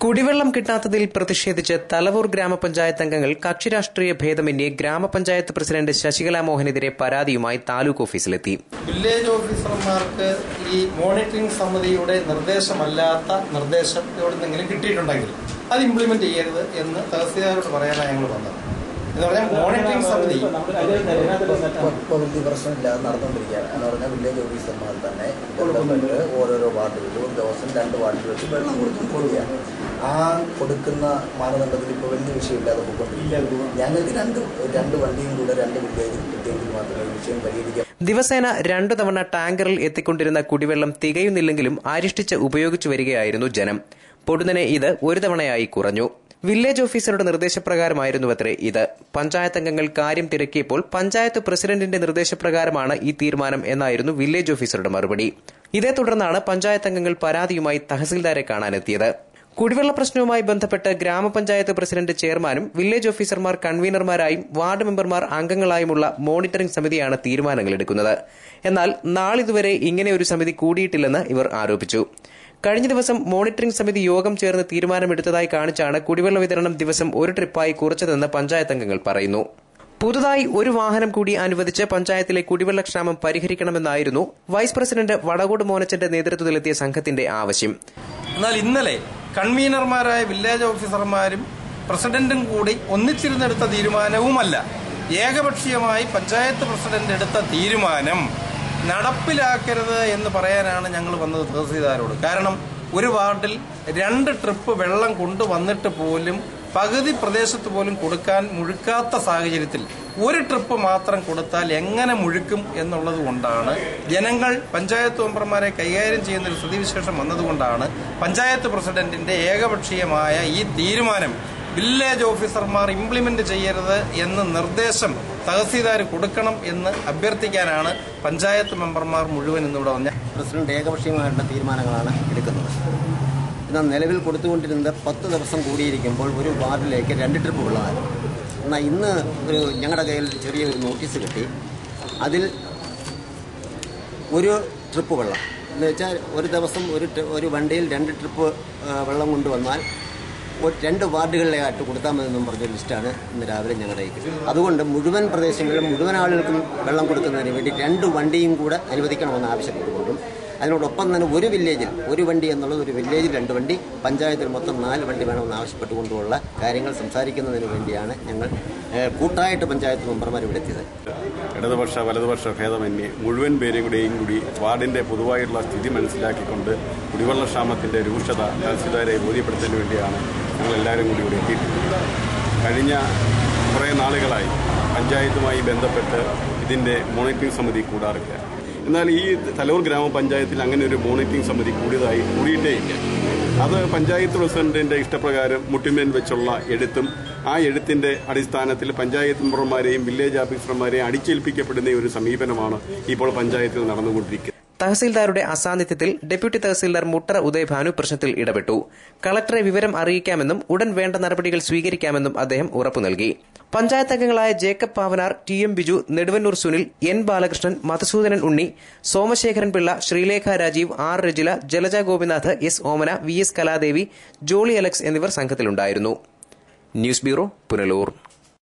കുടിവെള്ളം കിട്ടാത്തതിൽ പ്രതിഷേധിച്ച് തലവൂർ ഗ്രാമപഞ്ചായത്ത് അംഗങ്ങൾ കക്ഷിരാഷ്ട്രീയ ഭേദമന്യേ ഗ്രാമപഞ്ചായത്ത് പ്രസിഡന്റ് ശശികല മോഹനെതിരെ പരാതിയുമായി താലൂക്ക് ഓഫീസിലെത്തി. വില്ലേജ് ഓഫീസർമാർക്ക് ഈ മോണിറ്ററിംഗ് സമിതിയുടെ നിർദ്ദേശമല്ലാത്ത നിർദ്ദേശം എവിടെന്നെങ്കിലും കിട്ടിയിട്ടുണ്ടെങ്കിൽ അത് ഇംപ്ലിമെന്റ് ചെയ്യരുത് എന്ന് തഹസീൽദാരോട് പറയാനാണ് ഞങ്ങൾ വന്നത്. എന്ന് പറഞ്ഞാൽ മോണിറ്ററിംഗ് സമിതി ഇപ്പോൾ വലിയ പ്രശ്നമില്ലാതെ നടന്നുകൊണ്ടിരിക്കുകയാണ്. എന്ന് പറഞ്ഞാൽ വില്ലേജ് ഓഫീസർമാർ തന്നെ ഓരോരോ വാർഡുകളിൽ ഒരു ദിവസം 2 വാർഡിൽ വെച്ച് വെള്ളം കൊടുക്കുകയാണ്. ആ കൊടുക്കുന്ന മാനദണ്ഡത്തിൽ ഇപ്പോൾ വലിയ വിഷയമില്ലാതെ പോയിക്കൊണ്ടിരിക്കുക. ഞങ്ങൾക്ക് രണ്ട് വണ്ടിയും കൂടെ 2 വില്ലേജിൽ കിട്ടിയെങ്കിൽ മാത്രമേ വിഷയം പരിഹരിക്കാം. ദിവസേന 2 തവണ ടാങ്കറിൽ എത്തിക്കൊണ്ടിരുന്ന കുടിവെള്ളം തികയുന്നില്ലെങ്കിലും അരിഷ്ടിച്ച് ഉപയോഗിച്ചു വരികയായിരുന്നു ജനം. പൊടുന്നനെ ഇത് 1 തവണയായി കുറഞ്ഞു. വില്ലേജ് ഓഫീസറുടെ നിർദ്ദേശപ്രകാരമായിരുന്നുവത്രേ ഇത്. പഞ്ചായത്ത് അംഗങ്ങൾ കാര്യം തിരക്കിയപ്പോൾ പഞ്ചായത്ത് പ്രസിഡന്റിന്റെ നിർദ്ദേശപ്രകാരമാണ് ഈ തീരുമാനം എന്നായിരുന്നു വില്ലേജ് ഓഫീസറുടെ മറുപടി. ഇതേ തുടർന്നാണ് പഞ്ചായത്ത് അംഗങ്ങൾ പരാതിയുമായി തഹസിൽദാരെ കാണാനെത്തിയത്. കുടിവെള്ള പ്രശ്നവുമായി ബന്ധപ്പെട്ട് ഗ്രാമപഞ്ചായത്ത് പ്രസിഡന്റ് ചെയർമാനും വില്ലേജ് ഓഫീസർമാർ കൺവീനർമാരായും വാർഡ് മെമ്പർമാർ അംഗങ്ങളായുമുള്ള മോണിറ്ററിംഗ് സമിതിയാണ് തീരുമാനങ്ങളെടുക്കുന്നത്. എന്നാൽ നാളിതുവരെ ഇങ്ങനെയൊരു സമിതി കൂടിയിട്ടില്ലെന്ന് ഇവർ ആരോപിച്ചു. കഴിഞ്ഞ ദിവസം മോണിറ്ററിംഗ് സമിതി യോഗം ചേർന്ന് തീരുമാനമെടുത്തതായി കാണിച്ചാണ് കുടിവെള്ള വിതരണം ദിവസം 1 ട്രിപ്പായി കുറച്ചതെന്ന് പഞ്ചായത്ത് അംഗങ്ങൾ പറയുന്നു. പുതുതായി 1 വാഹനം കൂടി അനുവദിച്ച് പഞ്ചായത്തിലെ കുടിവെള്ളക്ഷാമം പരിഹരിക്കണമെന്നായിരുന്നു വൈസ് പ്രസിഡന്റ് വടകോട് മോനച്ചന്റെ നേതൃത്വത്തിലെത്തിയ സംഘത്തിന്റെ ആവശ്യം. എന്നാൽ ഇന്നലെ കൺവീനർമാരായ വില്ലേജ് ഓഫീസർമാരും പ്രസിഡന്റും കൂടി ഒന്നിച്ചിരുന്നെടുത്ത തീരുമാനവുമല്ല, ഏകപക്ഷീയമായി പഞ്ചായത്ത് പ്രസിഡന്റ് എടുത്ത തീരുമാനം നടപ്പിലാക്കരുത് എന്ന് പറയാനാണ് ഞങ്ങൾ വന്നത് തഹസീൽദാരോട്. കാരണം ഒരു വാർഡിൽ 2 ട്രിപ്പ് വെള്ളം കൊണ്ടുവന്നിട്ട് പോലും പകുതി പ്രദേശത്ത് പോലും കൊടുക്കാൻ മുഴുക്കാത്ത സാഹചര്യത്തിൽ 1 ട്രിപ്പ് മാത്രം കൊടുത്താൽ എങ്ങനെ മുഴുക്കും എന്നുള്ളത് കൊണ്ടാണ് ജനങ്ങൾ പഞ്ചായത്ത് മെമ്പർമാരെ കൈകാര്യം ചെയ്യുന്ന ഒരു സ്ഥിതിവിശേഷം വന്നതുകൊണ്ടാണ് പഞ്ചായത്ത് പ്രസിഡന്റിന്റെ ഏകപക്ഷീയമായ ഈ തീരുമാനം വില്ലേജ് ഓഫീസർമാർ ഇംപ്ലിമെന്റ് ചെയ്യരുത് എന്ന നിർദ്ദേശം തഹസീൽദാർ കൊടുക്കണം എന്ന് അഭ്യർത്ഥിക്കാനാണ് പഞ്ചായത്ത് മെമ്പർമാർ മുഴുവൻ ഇന്നിവിടെ വന്ന. പ്രസിഡന്റ് ഏകപക്ഷീയമായിട്ടുള്ള തീരുമാനങ്ങളാണ് എടുക്കുന്നത്. എന്നാൽ നിലവിൽ കൊടുത്തുകൊണ്ടിരുന്നത് 10 ദിവസം കൂടിയിരിക്കുമ്പോൾ ഒരു വാർഡിലേക്ക് 2 ട്രിപ്പ് വെള്ളമാണ്. എന്നാൽ ഇന്ന് ഞങ്ങളുടെ കയ്യിൽ ചെറിയൊരു നോട്ടീസ് കിട്ടി. അതിൽ 1 ട്രിപ്പ് വെള്ളം എന്ന് വെച്ചാൽ ഒരു ദിവസം ഒരു വണ്ടിയിൽ 2 ട്രിപ്പ് വെള്ളം കൊണ്ടുവന്നാൽ 2 വാർഡുകളിലായിട്ട് കൊടുത്താൽ മതിയെന്നും പറഞ്ഞൊരു ലിസ്റ്റാണ് ഇന്ന് രാവിലെ ഞങ്ങളുടെ കയ്യിൽ. അതുകൊണ്ട് മുഴുവൻ പ്രദേശങ്ങളിലും മുഴുവൻ ആളുകൾക്കും വെള്ളം കൊടുക്കുന്നതിന് വേണ്ടി 2 വണ്ടിയും കൂടെ അനുവദിക്കണമെന്ന് ആവശ്യപ്പെട്ടുകൊണ്ടും അതിനോടൊപ്പം തന്നെ ഒരു വില്ലേജിൽ 1 വണ്ടി എന്നുള്ളത് ഒരു വില്ലേജിൽ 2 വണ്ടി, പഞ്ചായത്തിൽ മൊത്തം 4 വണ്ടി വേണമെന്ന് ആവശ്യപ്പെട്ടുകൊണ്ടുള്ള കാര്യങ്ങൾ സംസാരിക്കുന്നതിന് വേണ്ടിയാണ് ഞങ്ങൾ കൂട്ടായിട്ട് പഞ്ചായത്ത് മെമ്പർമാർ ഇവിടെ എത്തിയത്. ഇടതുപക്ഷ വലതുപക്ഷ ഭേദമന്യേ മുഴുവൻ പേരുടെയും കൂടി വാർഡിന്റെ പൊതുവായിട്ടുള്ള സ്ഥിതി മനസ്സിലാക്കിക്കൊണ്ട് കുടിവെള്ളക്ഷാമത്തിന്റെ രൂക്ഷത തഹസീൽദാരെ ബോധ്യപ്പെടുത്തുന്നതിന് വേണ്ടിയാണ് ഞങ്ങളെല്ലാവരും കൂടി ഇവിടെ എത്തിയിട്ടുള്ളത്. കഴിഞ്ഞ കുറേ നാളുകളായി പഞ്ചായത്തുമായി ബന്ധപ്പെട്ട് ഇതിന്റെ മോണിറ്ററിംഗ് സമിതി കൂടാറില്ല. എന്നാൽ ഈ തലവൂർ ഗ്രാമപഞ്ചായത്തിൽ അങ്ങനെ ഒരു മോണിറ്ററിംഗ് സമിതി കൂടിയിട്ടേയില്ല. അത് പഞ്ചായത്ത് പ്രസിഡന്റിന്റെ ഇഷ്ടപ്രകാരം മുട്ടിന്മേൽ വെച്ചുള്ള എഴുത്തും ആ എഴുത്തിന്റെ അടിസ്ഥാനത്തിൽ പഞ്ചായത്ത് മെമ്പർമാരെയും വില്ലേജ് ഓഫീസർമാരെയും അടിച്ചേൽപ്പിക്കപ്പെടുന്ന ഒരു സമീപനമാണ് ഇപ്പോൾ പഞ്ചായത്തിൽ നടന്നുകൊണ്ടിരിക്കുന്നത്. തഹസീൽദാരുടെ അസാന്നിധ്യത്തിൽ ഡെപ്യൂട്ടി തഹസീൽദാർ മുട്ടറ ഉദയഭാനു പ്രശ്നത്തിൽ ഇടപെട്ടു. കളക്ടറെ വിവരം അറിയിക്കാമെന്നും ഉടൻ വേണ്ട നടപടികൾ സ്വീകരിക്കാമെന്നും അദ്ദേഹം ഉറപ്പു നൽകി. പഞ്ചായത്ത് അംഗങ്ങളായ Jacob Pavanar, TM Biju, Neduvannur Sunil, N Balakrishnan, Madhusoodanan Unni, Somasekharan Pillai, Sreelekha Rajeev, R Rajila, Jalaja Gopinath, S Omana, VS Kaladevi, Jolly Alex എന്നിവർ സംഘത്തിലുണ്ടായിരുന്നു. News bureau, Punalur.